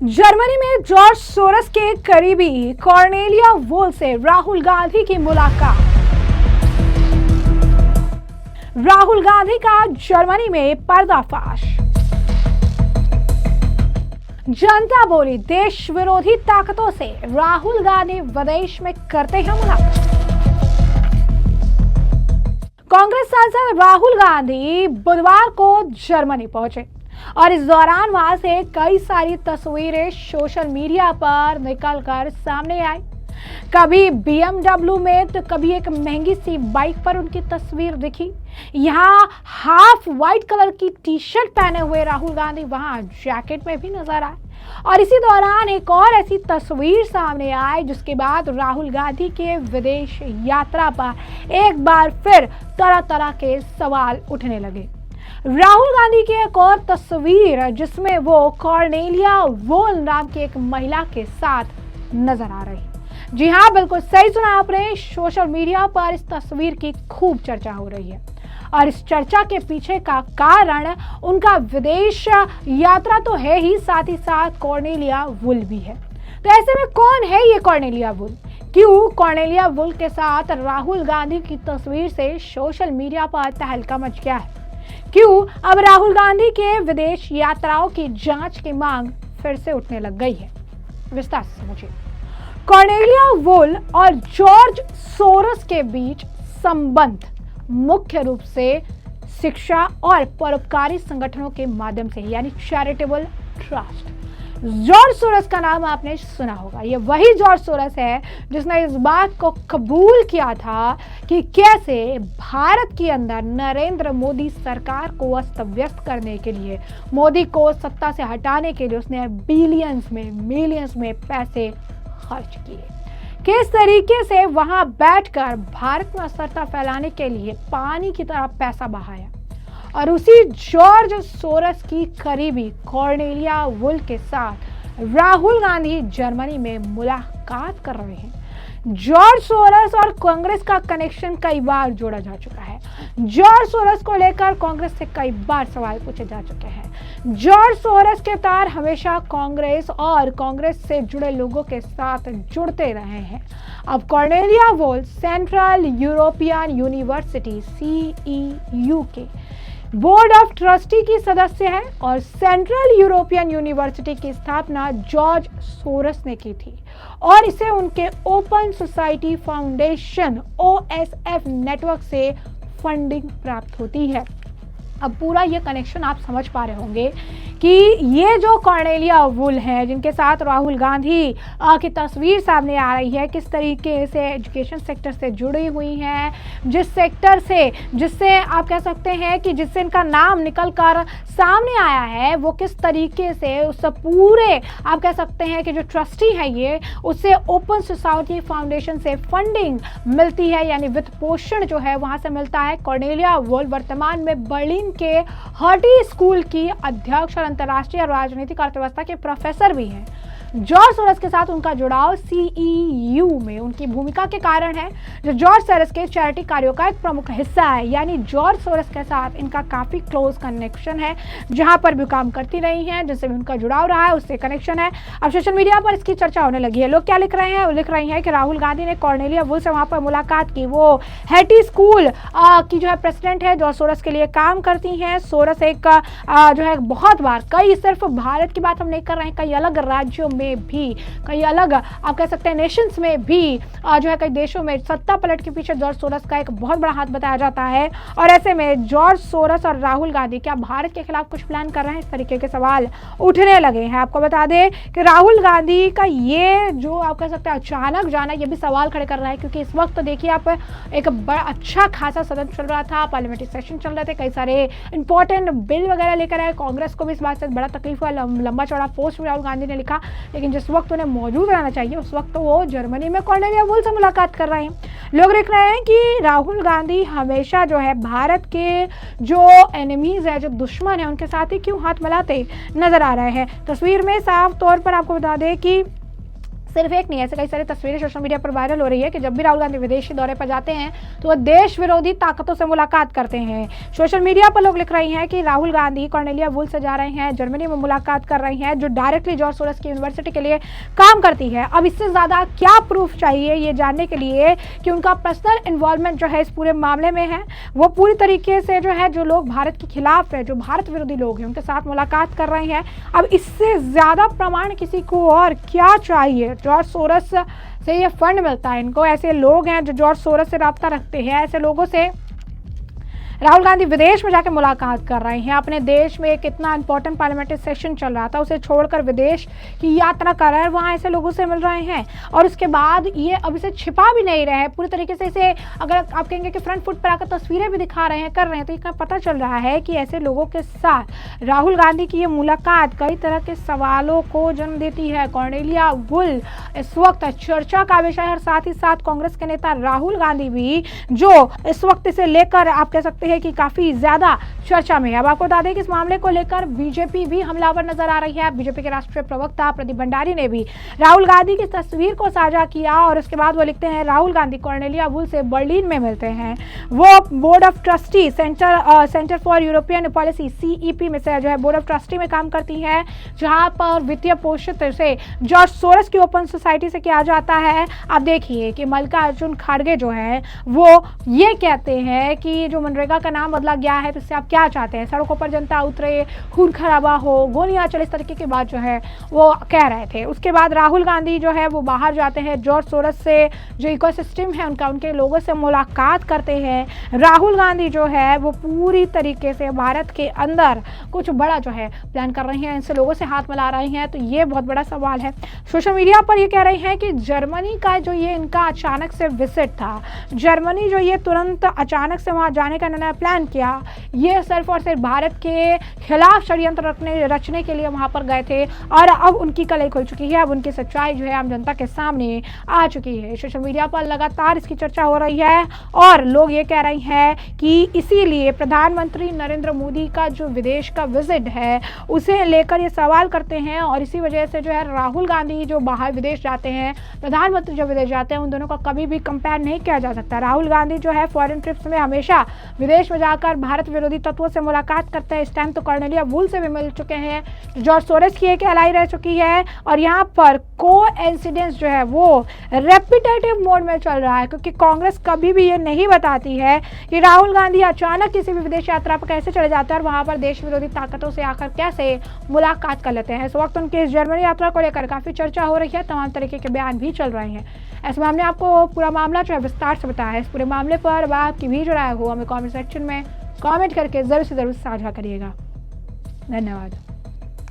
Germany में George source के करीबी कॉर्नेलिया वुल से राहुल गांधी की मुलाकात। राहुल गांधी का जर्मनी में पर्दाफाश। जनता बोली देश विरोधी ताकतों से राहुल गांधी विदेश में करते हैं मुलाकात। कांग्रेस सांसद राहुल गांधी बुधवार को जर्मनी पहुंचे और इस दौरान वहां से कई सारी तस्वीरें सोशल मीडिया पर निकलकर सामने आई। कभी BMW में तो कभी एक महंगी सी बाइक पर उनकी तस्वीर दिखी। यहाँ हाफ व्हाइट कलर की टी शर्ट पहने हुए राहुल गांधी वहां जैकेट में भी नजर आए और इसी दौरान एक और ऐसी तस्वीर सामने आई जिसके बाद राहुल गांधी के विदेश यात्रा पर एक बार फिर तरह तरह के सवाल उठने लगे। राहुल गांधी की एक और तस्वीर जिसमें वो कॉर्नेलिया वुल नाम की एक महिला के साथ नजर आ रही। जी हाँ, बिल्कुल सही सुना आपने। सोशल मीडिया पर इस तस्वीर की खूब चर्चा हो रही है और इस चर्चा के पीछे का कारण उनका विदेश यात्रा तो है ही, साथ ही साथ कॉर्नेलिया वुल भी है। तो ऐसे में कौन है ये कॉर्नेलिया वुल? क्यों कॉर्नेलिया वुल के साथ राहुल गांधी की तस्वीर से सोशल मीडिया पर तहलका मच गया है? क्यों अब राहुल गांधी के विदेश यात्राओं की जांच की मांग फिर से उठने लग गई है? विस्तार से समझिए। कॉर्नेलिया वुल और जॉर्ज सोरस के बीच संबंध मुख्य रूप से शिक्षा और परोपकारी संगठनों के माध्यम से, यानी चैरिटेबल ट्रस्ट। जॉर्ज सोरस का नाम आपने सुना होगा। ये वही जॉर्ज सोरस है जिसने इस बात को कबूल किया था कि कैसे भारत के अंदर नरेंद्र मोदी सरकार को अस्त व्यस्त करने के लिए, मोदी को सत्ता से हटाने के लिए उसने बिलियंस में, मिलियंस में पैसे खर्च किए। किस तरीके से वहां बैठकर भारत में अस्थिरता फैलाने के लिए पानी की तरह पैसा बहाया। और उसी जॉर्ज सोरस की करीबी कॉर्नेलिया वुल के साथ राहुल गांधी जर्मनी में मुलाकात कर रहे हैं। जॉर्ज सोरस और कांग्रेस का कनेक्शन कई बार जोड़ा जा चुका है। जॉर्ज सोरस को लेकर कांग्रेस से कई बार सवाल पूछे जा चुके हैं। जॉर्ज सोरस के तार हमेशा कांग्रेस और कांग्रेस से जुड़े लोगों के साथ जुड़ते रहे हैं। अब कॉर्नेलिया वुल सेंट्रल यूरोपियन यूनिवर्सिटी CEU के बोर्ड ऑफ ट्रस्टी की सदस्य है और सेंट्रल यूरोपियन यूनिवर्सिटी की स्थापना जॉर्ज सोरस ने की थी और इसे उनके open society foundation OSF network से फंडिंग प्राप्त होती है। अब पूरा ये कनेक्शन आप समझ पा रहे होंगे कि ये जो कॉर्नेलिया वुल है जिनके साथ राहुल गांधी की तस्वीर सामने आ रही है, किस तरीके से एजुकेशन सेक्टर से जुड़ी हुई हैं, जिस सेक्टर से, जिससे आप कह सकते हैं कि जिससे इनका नाम निकल कर सामने आया है, वो किस तरीके से उस पूरे आप कह सकते हैं कि जो ट्रस्टी है ये, उससे ओपन सोसाइटी फाउंडेशन से फंडिंग मिलती है, यानी वित्त पोषण जो है वहाँ से मिलता है। कॉर्नेलिया वुल वर्तमान में बर्लिन के हर्टी स्कूल की अध्यक्ष और अंतर्राष्ट्रीय राजनीतिक अर्थव्यवस्था के प्रोफेसर भी हैं। जॉर्ज सोरस के साथ उनका जुड़ाव CEU में उनकी भूमिका के कारण है, जो जॉर्ज सोरस के चैरिटी कार्यों का एक प्रमुख हिस्सा है। यानी जॉर्ज सोरस के साथ इनका काफी क्लोज कनेक्शन है, जहां पर भी काम करती रही हैं, जिससे भी उनका जुड़ाव रहा है उससे कनेक्शन है। अब सोशल मीडिया पर इसकी चर्चा होने लगी है। लोग क्या लिख रहे हैं? वो लिख रही हैं कि राहुल गांधी ने कॉर्नेलिया वुल से वहां पर मुलाकात की। वो हर्टी स्कूल की जो है प्रेसिडेंट है, जॉर्ज सोरस के लिए काम करती हैं। सोरस एक जो है बहुत बार, कई, सिर्फ भारत की बात हम नहीं कर रहे हैं, कई अलग राज्यों में भी, कई अलग आप कह सकते हैं नेशंस में भी जो है कई देशों में सत्ता पलट के पीछे जॉर्ज सोरस का एक बहुत बड़ा हाथ बताया जाता है। और ऐसे में जॉर्ज सोरस और राहुल गांधी क्या भारत के खिलाफ कुछ प्लान कर रहे हैं? इस तरीके के सवाल उठने लगे हैं। आपको बता दें कि राहुल गांधी का ये जो आप कह सकते हैं अचानक जाना, ये भी सवाल खड़े कर रहा है, क्योंकि इस वक्त देखिए आप एक बड़ा अच्छा खासा सदन चल रहा था, पार्लियामेंट्री सेशन चल रहे थे, कई सारे इंपॉर्टेंट बिल वगैरह लेकर आए। कांग्रेस को भी इस बात से बड़ा तकलीफ हुआ, लंबा चौड़ा पोस्ट राहुल गांधी ने लिखा, लेकिन जिस वक्त उन्हें मौजूद रहना चाहिए उस वक्त तो वो जर्मनी में कॉर्नेलिया वुल से मुलाकात कर रहे हैं। लोग लिख रहे हैं कि राहुल गांधी हमेशा जो है भारत के जो एनिमीज है, जो दुश्मन है, उनके साथ ही क्यों हाथ मिलाते नजर आ रहे हैं। तस्वीर में साफ तौर पर आपको बता दें कि सिर्फ एक नहीं, ऐसे कई सारी तस्वीरें सोशल मीडिया पर वायरल हो रही है कि जब भी राहुल गांधी विदेशी दौरे पर जाते हैं तो वो देश विरोधी ताकतों से मुलाकात करते हैं। सोशल मीडिया पर लोग लिख रहे हैं कि राहुल गांधी कॉर्नेलिया वुल्फ से जा रहे हैं, जर्मनी में मुलाकात कर रहे हैं, जो डायरेक्टली जॉर्ज सोरोस की यूनिवर्सिटी के लिए काम करती है। अब इससे ज्यादा क्या प्रूफ चाहिए ये जानने के लिए कि उनका पर्सनल इन्वॉल्वमेंट जो है इस पूरे मामले में है। वो पूरी तरीके से जो है, जो लोग भारत के खिलाफ है, जो भारत विरोधी लोग हैं, उनके साथ मुलाकात कर रहे हैं। अब इससे ज्यादा प्रमाण किसी को और क्या चाहिए। जॉर्ज सोरोस से ये फंड मिलता है इनको, ऐसे लोग हैं जो जॉर्ज सोरोस से राब्ता रखते हैं। ऐसे लोगों से राहुल गांधी विदेश में जाकर मुलाकात कर रहे हैं। अपने देश में एक इतना इंपॉर्टेंट पार्लियामेंट्री सेशन चल रहा था, उसे छोड़कर विदेश की यात्रा कर रहे हैं, वहाँ ऐसे लोगों से मिल रहे हैं। और उसके बाद ये अब इसे छिपा भी नहीं रहे हैं पूरी तरीके से। इसे अगर आप कहेंगे कि फ्रंट फुट पर आकर तस्वीरें भी दिखा रहे हैं, कर रहे हैं, तो इसका पता चल रहा है कि ऐसे लोगों के साथ राहुल गांधी की ये मुलाकात कई तरह के सवालों को जन्म देती है। कॉर्नेलिया वुल्फ इस वक्त चर्चा का विषय है और साथ ही साथ कांग्रेस के नेता राहुल गांधी भी, जो इस वक्त इसे लेकर आप कह सकते है कि काफी ज्यादा चर्चा में है। अब आपको बता दें कि इस मामले को लेकर बीजेपी भी हमलावर नजर आ रही है। बीजेपी के राष्ट्रीय प्रवक्ता प्रदीप भंडारी ने भी राहुल गांधी की तस्वीर को साझा किया और उसके बाद वो लिखते हैं, राहुल गांधी कॉर्नेलिया वुल्फ से बर्लिन में मिलते हैं। वो board of trustee centre for European policy CEP में से जो है बोर्ड ऑफ ट्रस्टी में काम करती है, जहां पर वित्तीय पोषित से जॉर्ज सोरोस की ओपन सोसाइटी से किया जाता है। आप देखिए कि मल्लिकार्जुन खड़गे जो है वो ये कहते हैं कि जो मनरेगा का नाम बदला गया है तो इससे आप क्या चाहते हैं, सड़कों पर जनता उतरे, खून खराबा हो, गोलियां चले, इस तरीके की बात जो है वो कह रहे थे। उसके बाद राहुल गांधी जो है वो बाहर जाते हैं, जॉर्ज सोरोस से जो इकोसिस्टम है उनका, उनके लोगों से मुलाकात करते हैं। राहुल गांधी जो है वो पूरी तरीके से भारत के अंदर कुछ बड़ा जो है प्लान कर रहे हैं, इनसे लोगों से हाथ मिला रहे हैं। तो ये बहुत बड़ा सवाल है। सोशल मीडिया पर ये कह रहे हैं कि जर्मनी का जो ये इनका अचानक से विजिट था, जर्मनी जो ये तुरंत अचानक से वहां जाने का इन्होंने प्लान किया, ये सिर्फ और सिर्फ भारत के खिलाफ षड्यंत्र रचने के लिए वहां पर गए थे और अब उनकी कलई खुल चुकी है। अब उनकी सच्चाई जो है आम जनता के सामने आ चुकी है। सोशल मीडिया पर लगातार इसकी चर्चा हो रही है और लोग ये कह रहे हैं कि इसीलिए प्रधानमंत्री नरेंद्र मोदी का जो विदेश का विजिट है उसे लेकर ये सवाल करते हैं और इसी वजह से जो है राहुल गांधी जो बाहर विदेश जाते हैं, प्रधानमंत्री जो विदेश जाते हैं, उन दोनों का कभी भी कंपेयर नहीं किया जा सकता। राहुल गांधी जो है फॉरेन ट्रिप्स में हमेशा विदेश में जाकर भारत विरोधी तत्वों से मुलाकात करते हैं। इस टाइम तो कॉर्नेलिया वुल्फ से भी मिल चुके हैं, जॉर्ज सोरोस की एक एलाई रह चुकी है और यहाँ पर कोइंसिडेंस जो है वो रेपिटेटिव मोड में चल रहा है, क्योंकि कांग्रेस कभी भी ये नहीं बताती है कि राहुल गांधी अचानक किसी भी विदेश यात्रा पर कैसे चले जाते हैं और वहां पर देश विरोधी ताकतों से आकर कैसे मुलाकात कर लेते हैं। इस वक्त उनकी इस जर्मनी यात्रा को लेकर काफी चर्चा हो रही है, तमाम तरीके के बयान भी चल रहे हैं। ऐसे मामले आपको पूरा मामला जो है विस्तार से बताया है। इस पूरे मामले पर आपकी भी जो राय हो हमें कमेंट सेक्शन में कमेंट करके जरूर से जरूर साझा करिएगा। धन्यवाद।